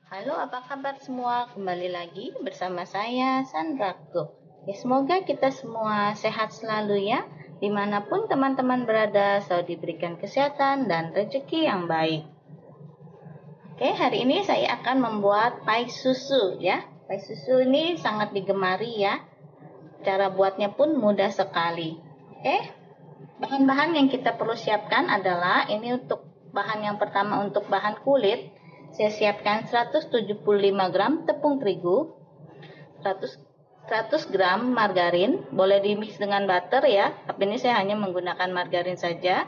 Halo, apa kabar semua? Kembali lagi bersama saya, Sandra Cook. Ya, semoga kita semua sehat selalu ya. Dimanapun teman-teman berada, selalu diberikan kesehatan dan rezeki yang baik. Oke, hari ini saya akan membuat pai susu ya. Pai susu ini sangat digemari ya. Cara buatnya pun mudah sekali. Oke, bahan-bahan yang kita perlu siapkan adalah ini untuk bahan yang pertama untuk bahan kulit. Saya siapkan 175 gram tepung terigu, 100 gram margarin, boleh dimix dengan butter ya, tapi ini saya hanya menggunakan margarin saja.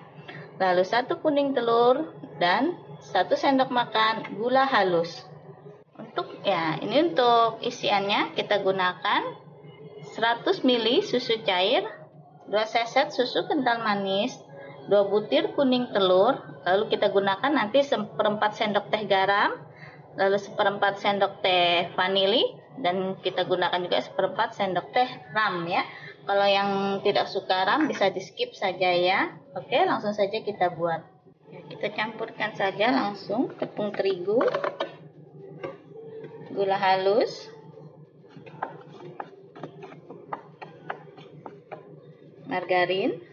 Lalu 1 kuning telur dan 1 sendok makan gula halus. Ini untuk isiannya kita gunakan 100 ml susu cair, 2 seset susu kental manis, 2 butir kuning telur, lalu kita gunakan nanti seperempat sendok teh garam, lalu seperempat sendok teh vanili, dan kita gunakan juga seperempat sendok teh ram ya. Kalau yang tidak suka ram bisa di skip saja ya. Oke, langsung saja kita buat. Ya, kita campurkan saja langsung tepung terigu, gula halus, margarin,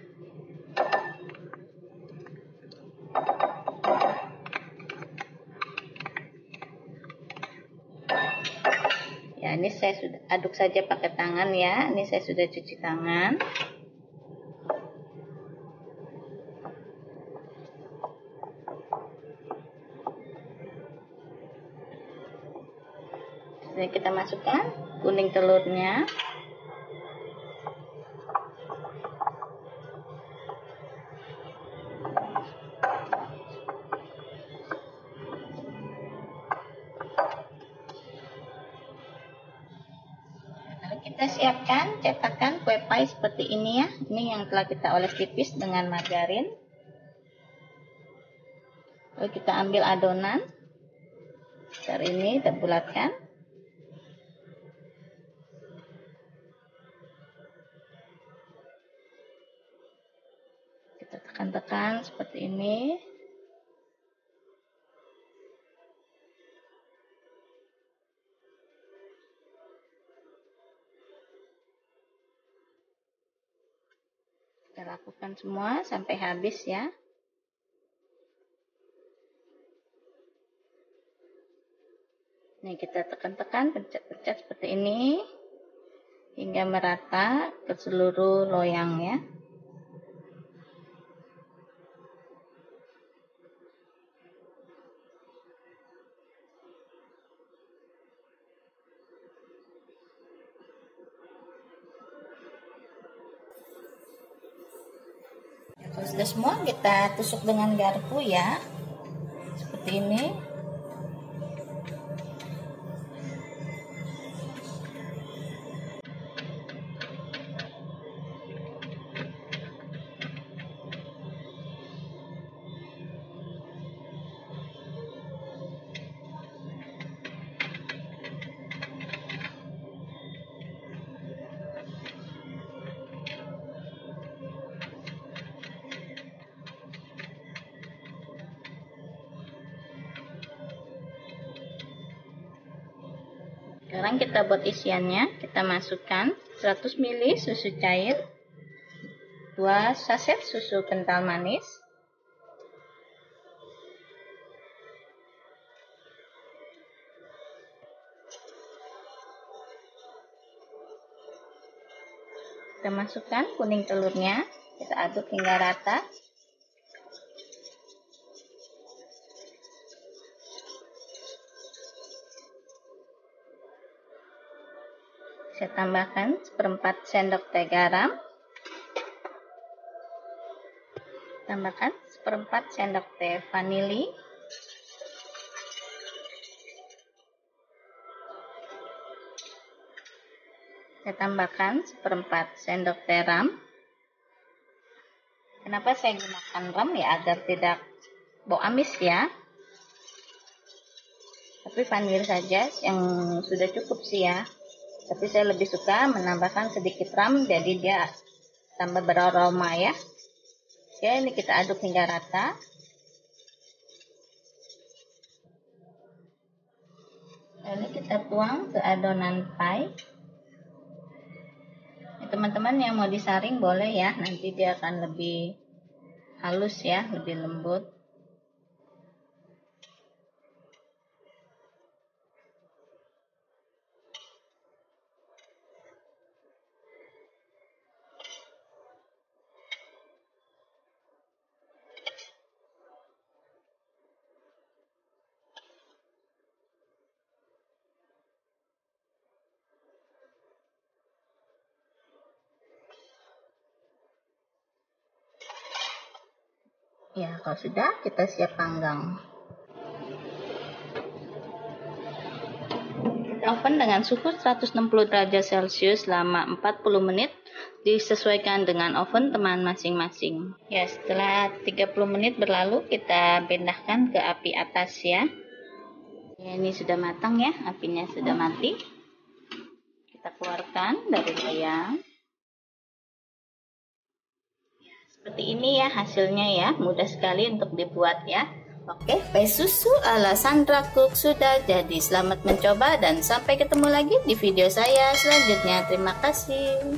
ya, ini saya sudah aduk saja pakai tangan ya. Ini saya sudah cuci tangan. Ini kita masukkan kuning telurnya. Kita siapkan cetakan kue pai seperti ini ya. Ini yang telah kita oles tipis dengan margarin. Lalu kita ambil adonan. Seperti ini kita bulatkan. Kita tekan-tekan seperti ini. Kita lakukan semua sampai habis ya. Nih kita tekan-tekan, pencet-pencet seperti ini hingga merata ke seluruh loyang ya. Kalau sudah semua kita tusuk dengan garpu ya, seperti ini. Sekarang kita buat isiannya. Kita masukkan 100 ml susu cair, 2 saset susu kental manis, kita masukkan kuning telurnya, kita aduk hingga rata. Saya tambahkan seperempat sendok teh garam. Tambahkan seperempat sendok teh vanili. Saya tambahkan seperempat sendok teh ram. Kenapa saya gunakan ram ya? Agar tidak bau amis ya. Tapi vanili saja yang sudah cukup sih ya. Tapi saya lebih suka menambahkan sedikit ram, jadi dia tambah beraroma ya. Oke, ini kita aduk hingga rata. kita tuang ke adonan pie. Teman-teman yang mau disaring boleh ya, nanti dia akan lebih halus ya, lebih lembut. Ya, kalau sudah, kita siap panggang. Kita oven dengan suhu 160 derajat Celcius selama 40 menit, disesuaikan dengan oven teman masing-masing. Ya, setelah 30 menit berlalu, kita pindahkan ke api atas ya. Ya, ini sudah matang ya, apinya sudah mati. Kita keluarkan dari loyang. Seperti ini ya hasilnya ya, mudah sekali untuk dibuat ya. Oke, pie susu ala Sandra Cook sudah jadi. Selamat mencoba dan sampai ketemu lagi di video saya selanjutnya. Terima kasih.